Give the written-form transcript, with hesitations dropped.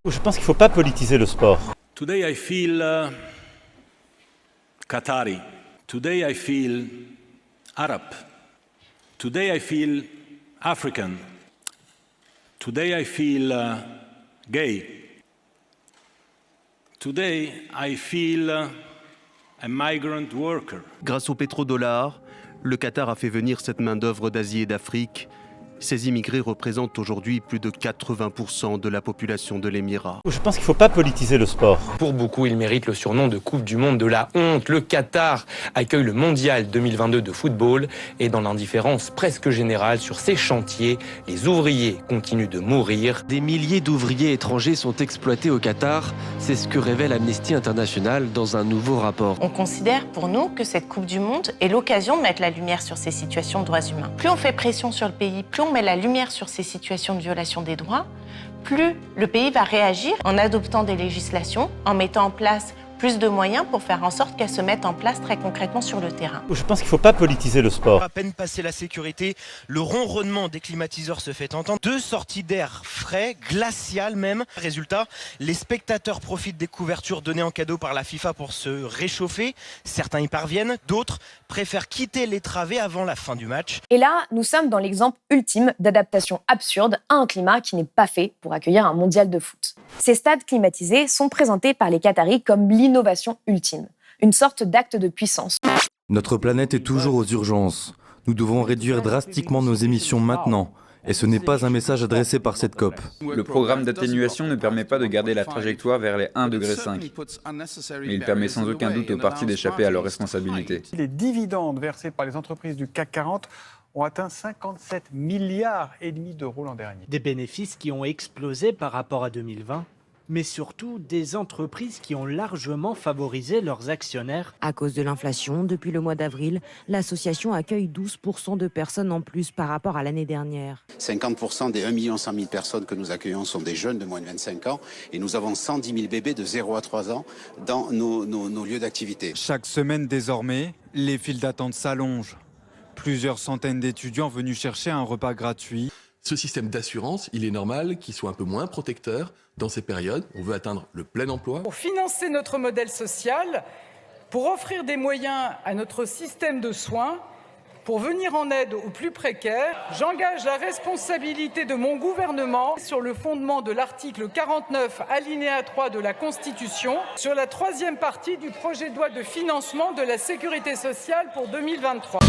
Je pense qu'il ne faut pas politiser le sport. Today I feel Qatari. Today I feel Arab. Today I feel African. Today I feel gay. Today I feel a migrant worker. Grâce au pétrodollar, le Qatar a fait venir cette main-d'œuvre d'Asie et d'Afrique. Ces immigrés représentent aujourd'hui plus de 80% de la population de l'Émirat. Je pense qu'il ne faut pas politiser le sport. Pour beaucoup, il mérite le surnom de Coupe du Monde de la honte. Le Qatar accueille le Mondial 2022 de football et dans l'indifférence presque générale sur ces chantiers, les ouvriers continuent de mourir. Des milliers d'ouvriers étrangers sont exploités au Qatar. C'est ce que révèle Amnesty International dans un nouveau rapport. On considère pour nous que cette Coupe du Monde est l'occasion de mettre la lumière sur ces situations de droits humains. Plus on fait pression sur le pays, plus on met la lumière sur ces situations de violation des droits, plus le pays va réagir en adoptant des législations, en mettant en place plus de moyens pour faire en sorte qu'elles se mettent en place très concrètement sur le terrain. Je pense qu'il ne faut pas politiser le sport. À peine passé la sécurité, le ronronnement des climatiseurs se fait entendre. 2 sorties d'air frais, glaciales même. Résultat, les spectateurs profitent des couvertures données en cadeau par la FIFA pour se réchauffer. Certains y parviennent, d'autres préfèrent quitter les travées avant la fin du match. Et là, nous sommes dans l'exemple ultime d'adaptation absurde à un climat qui n'est pas fait pour accueillir un mondial de foot. Ces stades climatisés sont présentés par les Qataris comme l'innovation ultime, une sorte d'acte de puissance. Notre planète est toujours aux urgences. Nous devons réduire drastiquement nos émissions maintenant. Et ce n'est pas un message adressé par cette COP. Le programme d'atténuation ne permet pas de garder la trajectoire vers les 1,5 degré. Mais il permet sans aucun doute aux partis d'échapper à leurs responsabilités. Les dividendes versés par les entreprises du CAC 40 ont atteint 57,5 milliards d'euros l'an dernier. Des bénéfices qui ont explosé par rapport à 2020, mais surtout des entreprises qui ont largement favorisé leurs actionnaires. À cause de l'inflation, depuis le mois d'avril, l'association accueille 12% de personnes en plus par rapport à l'année dernière. 50% des 1 100 000 personnes que nous accueillons sont des jeunes de moins de 25 ans et nous avons 110 000 bébés de 0 à 3 ans dans nos lieux d'activité. Chaque semaine désormais, les files d'attente s'allongent. Plusieurs centaines d'étudiants venus chercher un repas gratuit. Ce système d'assurance, il est normal qu'il soit un peu moins protecteur dans ces périodes. On veut atteindre le plein emploi. Pour financer notre modèle social, pour offrir des moyens à notre système de soins, pour venir en aide aux plus précaires, j'engage la responsabilité de mon gouvernement sur le fondement de l'article 49, alinéa 3 de la Constitution, sur la 3e partie du projet de loi de financement de la sécurité sociale pour 2023.